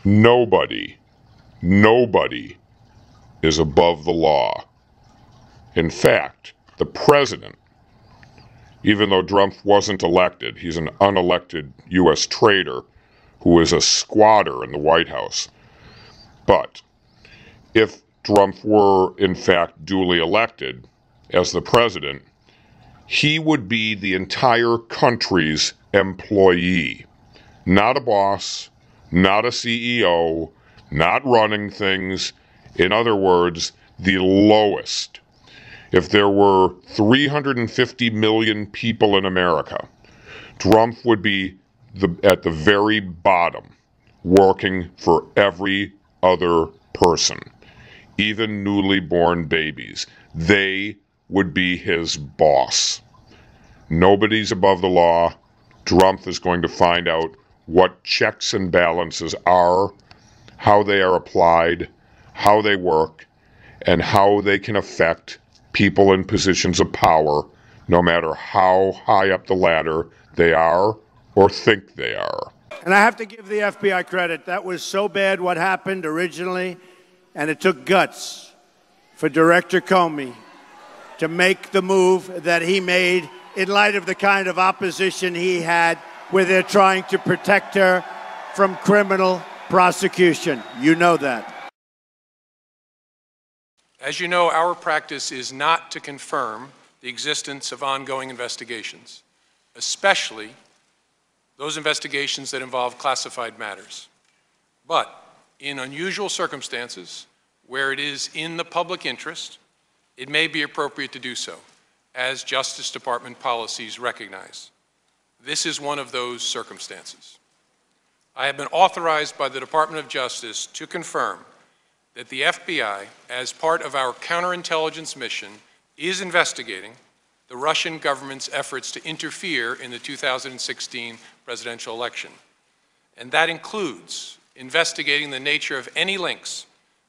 Nobody is above the law. In fact, the president, even though Drumpf wasn't elected, he's an unelected US traitor who is a squatter in the White House. But if Drumpf were in fact duly elected as the president, he would be the entire country's employee. Not a boss, not a CEO, not running things. In other words, the lowest. If there were 350 million people in America, Drumpf would be at the very bottom, working for every other person, even newly born babies. They would be his boss. Nobody's above the law. Drumpf is going to find out what checks and balances are, how they are applied, how they work, and how they can affect people in positions of power, no matter how high up the ladder they are or think they are. And I have to give the FBI credit. That was so bad what happened originally, and it took guts for Director Comey to make the move that he made in light of the kind of opposition he had, where they're trying to protect her from criminal prosecution. You know that. As you know, our practice is not to confirm the existence of ongoing investigations, especially those investigations that involve classified matters. But in unusual circumstances, where it is in the public interest, it may be appropriate to do so, as Justice Department policies recognize. This is one of those circumstances. I have been authorized by the Department of Justice to confirm that the FBI, as part of our counterintelligence mission, is investigating the Russian government's efforts to interfere in the 2016 presidential election. And that includes investigating the nature of any links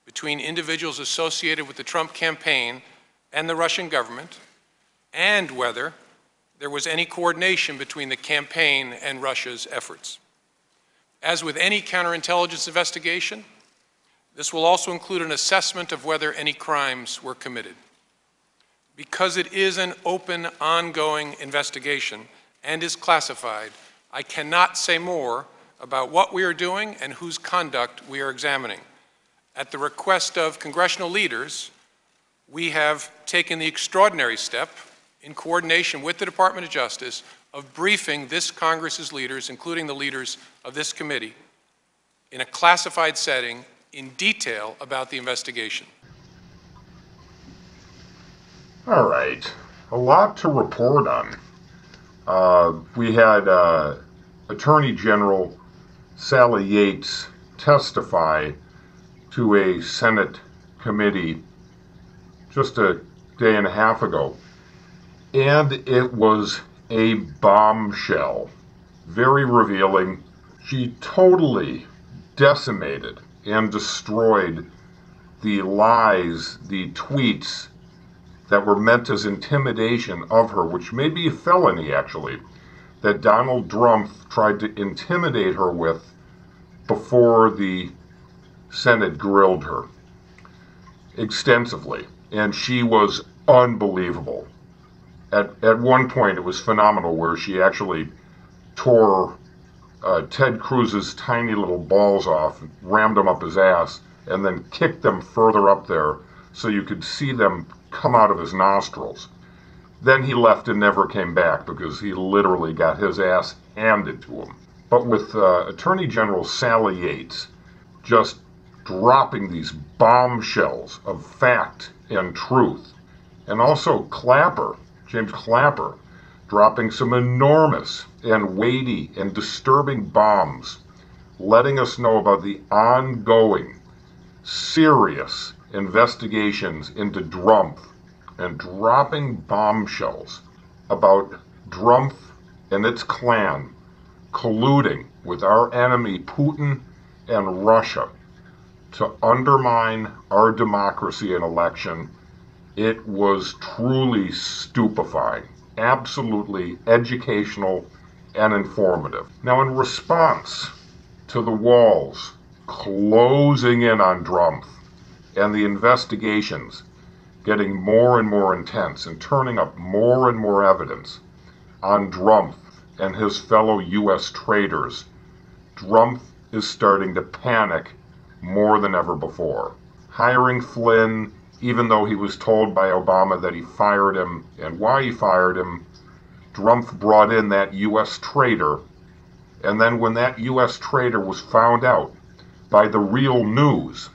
between individuals associated with the Trump campaign and the Russian government, and whether there was any coordination between the campaign and Russia's efforts. As with any counterintelligence investigation, this will also include an assessment of whether any crimes were committed. Because it is an open, ongoing investigation and is classified, I cannot say more about what we are doing and whose conduct we are examining. At the request of congressional leaders, we have taken the extraordinary step, in coordination with the Department of Justice, of briefing this Congress's leaders, including the leaders of this committee, in a classified setting in detail about the investigation. All right, a lot to report on. We had Attorney General Sally Yates testify to a Senate committee just a day and a half ago, and it was a bombshell, very revealing. She totally decimated and destroyed the lies, the tweets that were meant as intimidation of her, which may be a felony actually, that Donald Drumpf tried to intimidate her with before the Senate grilled her extensively, and she was unbelievable. At one point, it was phenomenal, where she actually tore Ted Cruz's tiny little balls off, rammed them up his ass, and then kicked them further up there so you could see them come out of his nostrils. Then he left and never came back because he literally got his ass handed to him. But with Attorney General Sally Yates just dropping these bombshells of fact and truth, and also James Clapper, dropping some enormous and weighty and disturbing bombs, letting us know about the ongoing, serious investigations into Drumpf, and dropping bombshells about Drumpf and its klan colluding with our enemy Putin and Russia to undermine our democracy and election. It was truly stupefying, absolutely educational and informative. Now, in response to the walls closing in on drumpf, and the investigations getting more and more intense and turning up more and more evidence on drumpf and his fellow U.S. traitors, drumpf is starting to panic more than ever before. Hiring Flynn, even though he was told by Obama that he fired him and why he fired him, drumpf brought in that U.S. traitor, and then when that U.S. traitor was found out by the real news,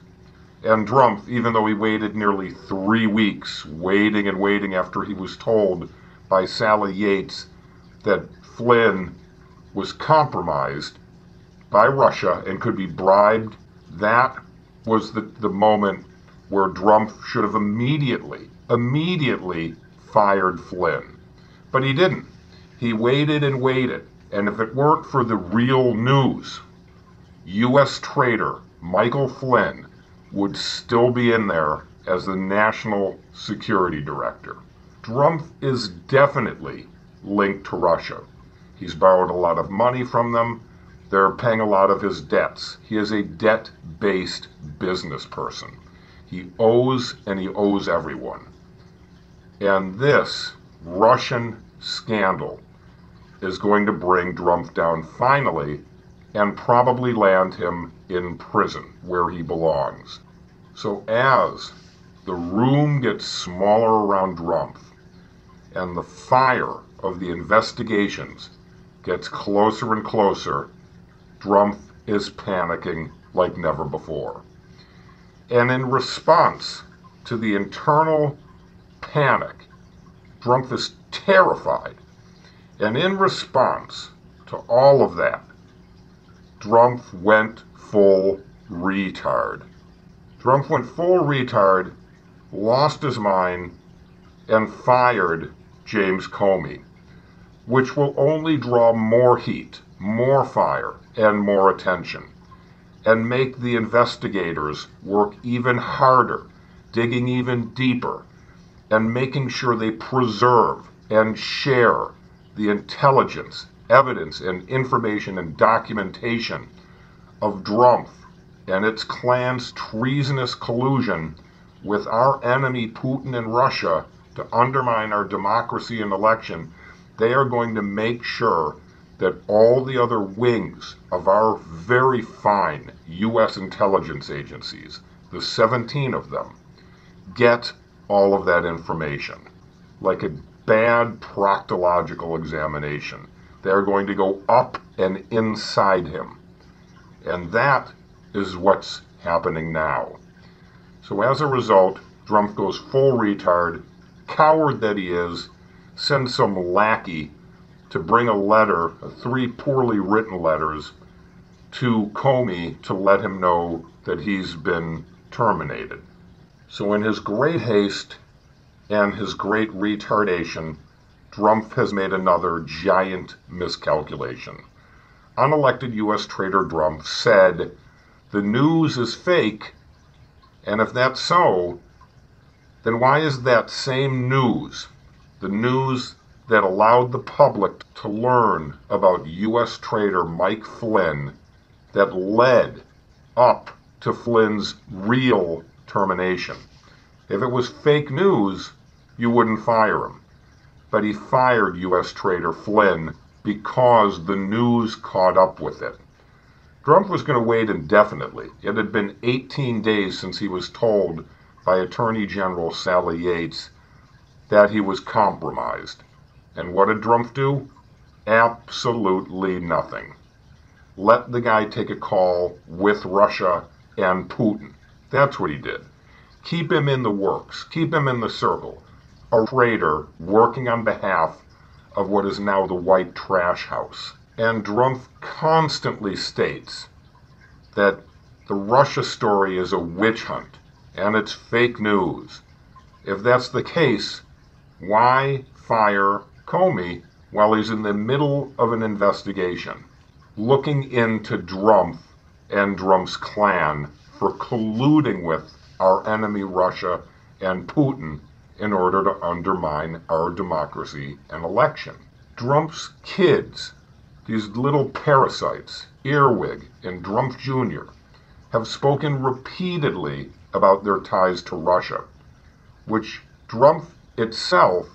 and drumpf, even though he waited nearly 3 weeks, waiting and waiting after he was told by Sally Yates that Flynn was compromised by Russia and could be bribed, that was the moment where drumpf should have immediately fired Flynn. But he didn't. He waited and waited. And if it weren't for the real news, U.S. traitor Michael Flynn would still be in there as the National Security Director. Drumpf is definitely linked to Russia. He's borrowed a lot of money from them. They're paying a lot of his debts. He is a debt-based business person. He owes, and he owes everyone. And this Russian scandal is going to bring drumpf down finally and probably land him in prison where he belongs. So as the room gets smaller around drumpf and the fire of the investigations gets closer and closer, drumpf is panicking like never before. And in response to the internal panic, drumpf is terrified. And in response to all of that, drumpf went full retard. Drumpf went full retard, lost his mind, and fired James Comey, which will only draw more heat, more fire, and more attention, and make the investigators work even harder, digging even deeper, and making sure they preserve and share the intelligence, evidence, and information and documentation of drumpf and its clan's treasonous collusion with our enemy Putin and Russia to undermine our democracy and election. They are going to make sure that all the other wings of our very fine U.S. intelligence agencies, the 17 of them, get all of that information. Like a bad proctological examination, they're going to go up and inside him. And that is what's happening now. So as a result, drumpf goes full retard, coward that he is, sends some lackey to bring a letter, 3 poorly written letters, to Comey to let him know that he's been terminated. So in his great haste and his great retardation, drumpf has made another giant miscalculation. Unelected US Traitor drumpf said, "The news is fake," and if that's so, then why is that same news, the news that allowed the public to learn about U.S. traitor Mike Flynn, that led up to Flynn's real termination? If it was fake news, you wouldn't fire him. But he fired U.S. traitor Flynn because the news caught up with it. Drumpf was going to wait indefinitely. It had been 18 days since he was told by Attorney General Sally Yates that he was compromised. And what did Drumpf do? Absolutely nothing. Let the guy take a call with Russia and Putin. That's what he did. Keep him in the works. Keep him in the circle. A traitor working on behalf of what is now the White Trash House. And Drumpf constantly states that the Russia story is a witch hunt and it's fake news. If that's the case, why fire Comey while he's in the middle of an investigation, looking into Drumpf and Drumpf's clan for colluding with our enemy Russia and Putin in order to undermine our democracy and election? Drumpf's kids, these little parasites, Earwig and Drumpf Jr., have spoken repeatedly about their ties to Russia, which drumpf itself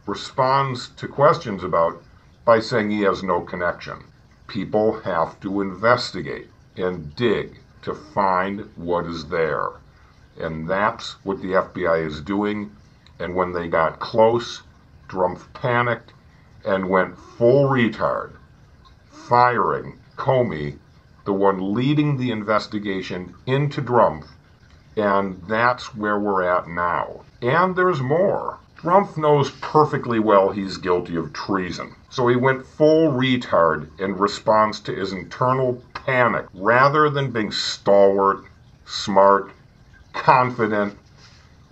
responds to questions about by saying he has no connection. People have to investigate and dig to find what is there. And that's what the FBI is doing. And when they got close, drumpf panicked and went full retard, firing Comey, the one leading the investigation, into drumpf. And that's where we're at now. And there's more. Drumpf knows perfectly well he's guilty of treason. So he went full retard in response to his internal panic. Rather than being stalwart, smart, confident,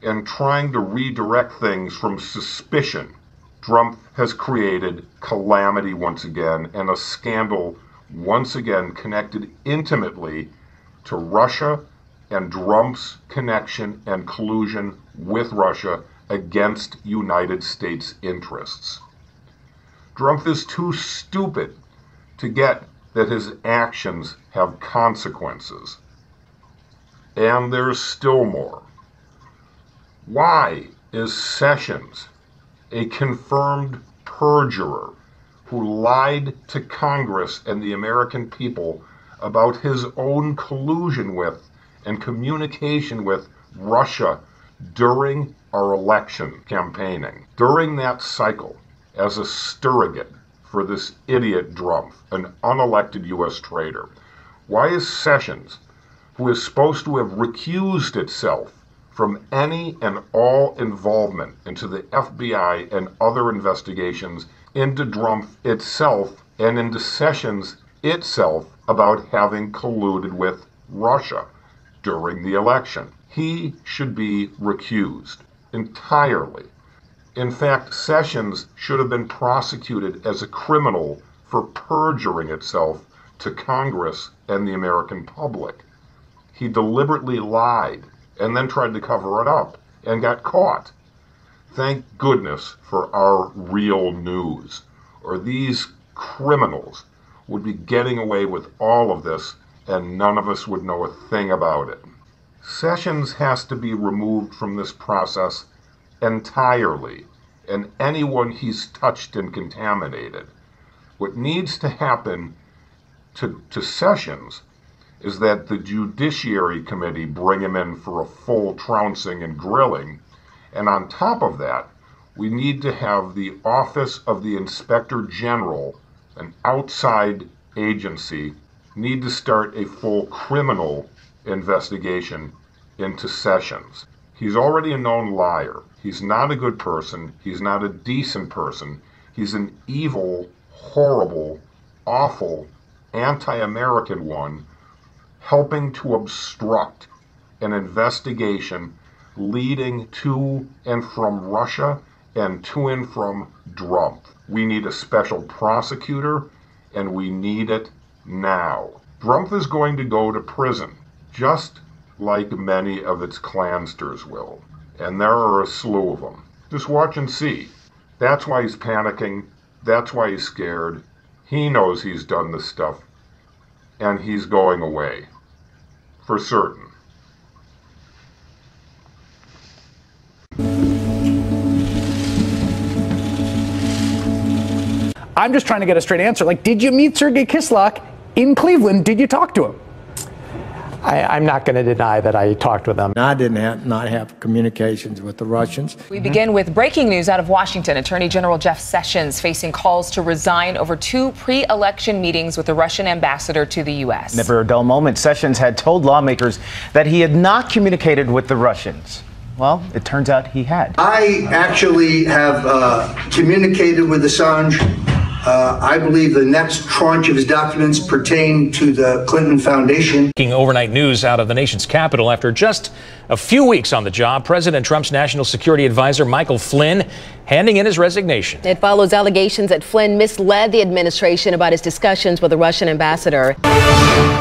and trying to redirect things from suspicion, drumpf has created calamity once again, and a scandal once again connected intimately to Russia and drumpf's connection and collusion with Russia against United States interests. Drumpf is too stupid to get that his actions have consequences. And there's still more. Why is Sessions, a confirmed perjurer who lied to Congress and the American people about his own collusion with and communication with Russia during our election campaigning, during that cycle, as a surrogate for this idiot drumpf, an unelected U.S. traitor? Why is Sessions, who is supposed to have recused itself from any and all involvement into the FBI and other investigations into drumpf itself and into Sessions itself about having colluded with Russia during the election? He should be recused entirely. In fact, Sessions should have been prosecuted as a criminal for perjuring itself to Congress and the American public. He deliberately lied and then tried to cover it up and got caught. Thank goodness for our real news, or these criminals would be getting away with all of this and none of us would know a thing about it. Sessions has to be removed from this process entirely, and anyone he's touched and contaminated. What needs to happen to Sessions is that the Judiciary Committee bring him in for a full trouncing and grilling, and on top of that, we need to have the Office of the Inspector General, an outside agency, need to start a full criminal investigation into Sessions. He's already a known liar. He's not a good person. He's not a decent person. He's an evil, horrible, awful, anti-American one, helping to obstruct an investigation leading to and from Russia and to and from drumpf. We need a special prosecutor, and we need it now. Drumpf is going to go to prison, just like many of its Klansters will. And there are a slew of them. Just watch and see. That's why he's panicking. That's why he's scared. He knows he's done this stuff. And he's going away. For certain. I'm just trying to get a straight answer. Like, did you meet Sergei Kislyak in Cleveland? Did you talk to him? I'm not going to deny that I talked with them. I did not have communications with the Russians. We begin with breaking news out of Washington. Attorney General Jeff Sessions facing calls to resign over 2 pre-election meetings with the Russian ambassador to the U.S. Never a dull moment. Sessions had told lawmakers that he had not communicated with the Russians. Well, it turns out he had. I actually have communicated with Assange. I believe the next tranche of his documents pertain to the Clinton Foundation. Overnight news out of the nation's capital. After just a few weeks on the job, President Trump's national security advisor, Michael Flynn, handing in his resignation. It follows allegations that Flynn misled the administration about his discussions with the Russian ambassador.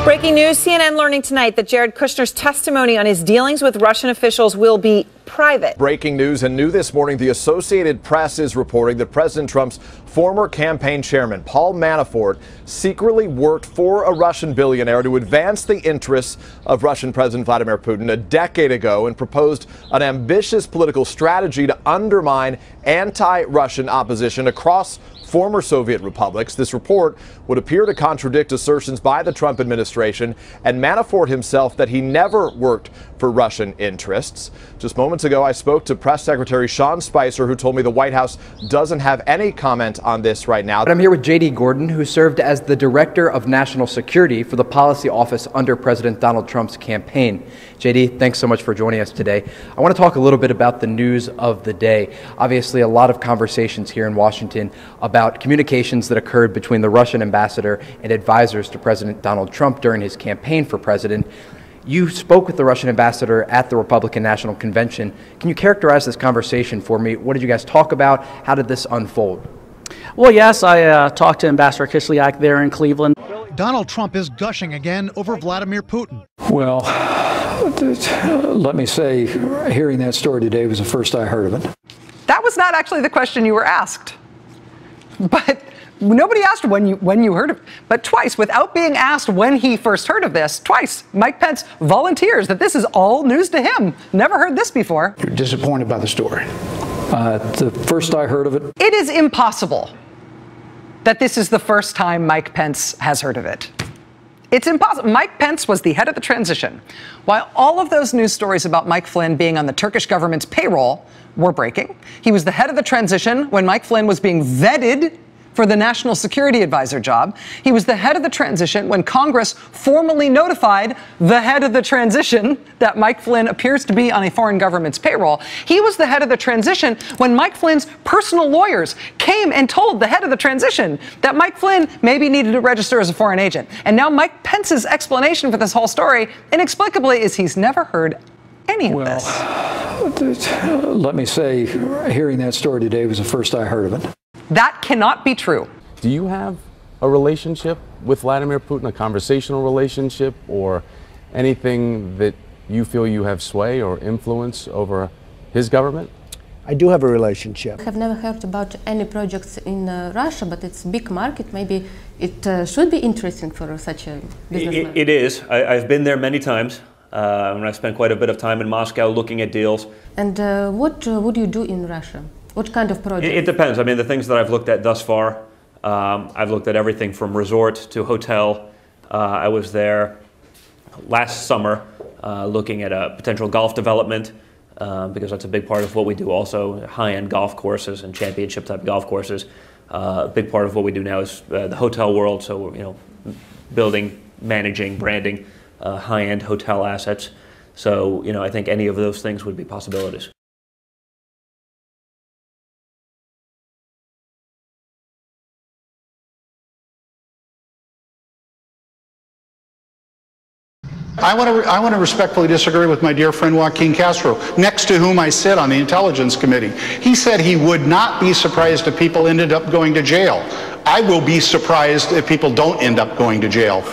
Breaking news, CNN learning tonight that Jared Kushner's testimony on his dealings with Russian officials will be private. Breaking news, and new this morning, the Associated Press is reporting that President Trump's former campaign chairman, Paul Manafort, secretly worked for a Russian billionaire to advance the interests of Russian President Vladimir Putin a decade ago and proposed an ambitious political strategy to undermine anti-Russian opposition across former Soviet republics. This report would appear to contradict assertions by the Trump administration and Manafort himself that he never worked for Russian interests. Just moments ago, I spoke to Press Secretary Sean Spicer, who told me the White House doesn't have any comment on this right now. I'm here with J.D. Gordon, who served as the Director of National Security for the Policy Office under President Donald Trump's campaign. J.D., thanks so much for joining us today. I want to talk a little bit about the news of the day. Obviously, a lot of conversations here in Washington about communications that occurred between the Russian ambassador and advisors to President Donald Trump during his campaign for president. You spoke with the Russian ambassador at the Republican National Convention. Can you characterize this conversation for me? What did you guys talk about? How did this unfold? Well, yes, I talked to Ambassador Kislyak there in Cleveland. Donald Trump is gushing again over Vladimir Putin. Well, let me say, hearing that story today was the first I heard of it. That was not actually the question you were asked. But nobody asked when you heard of it. But twice, without being asked when he first heard of this, twice, Mike Pence volunteers that this is all news to him. Never heard this before. You're disappointed by the story. The first I heard of it. It is impossible that this is the first time Mike Pence has heard of it. It's impossible. Mike Pence was the head of the transition. While all of those news stories about Mike Flynn being on the Turkish government's payroll were breaking, he was the head of the transition when Mike Flynn was being vetted for the National Security Advisor job. He was the head of the transition when Congress formally notified the head of the transition that Mike Flynn appears to be on a foreign government's payroll. He was the head of the transition when Mike Flynn's personal lawyers came and told the head of the transition that Mike Flynn maybe needed to register as a foreign agent. And now Mike Pence's explanation for this whole story, inexplicably, is he's never heard any of this. Let me say, hearing that story today was the first I heard of it. That cannot be true. Do you have a relationship with Vladimir Putin, a conversational relationship, or anything that you feel you have sway or influence over his government? I do have a relationship. I have never heard about any projects in Russia, but it's a big market. Maybe it should be interesting for such a businessman. It is. I've been there many times, and I've spent quite a bit of time in Moscow looking at deals. And what would you do in Russia? What kind of project? It depends. I mean, the things that I've looked at thus far, I've looked at everything from resort to hotel. I was there last summer looking at a potential golf development because that's a big part of what we do also, high-end golf courses and championship type golf courses. A big part of what we do now is the hotel world, so building, managing, branding high-end hotel assets. So, I think any of those things would be possibilities. I want to respectfully disagree with my dear friend Joaquin Castro, next to whom I sit on the Intelligence Committee. He said he would not be surprised if people ended up going to jail. I will be surprised if people don't end up going to jail.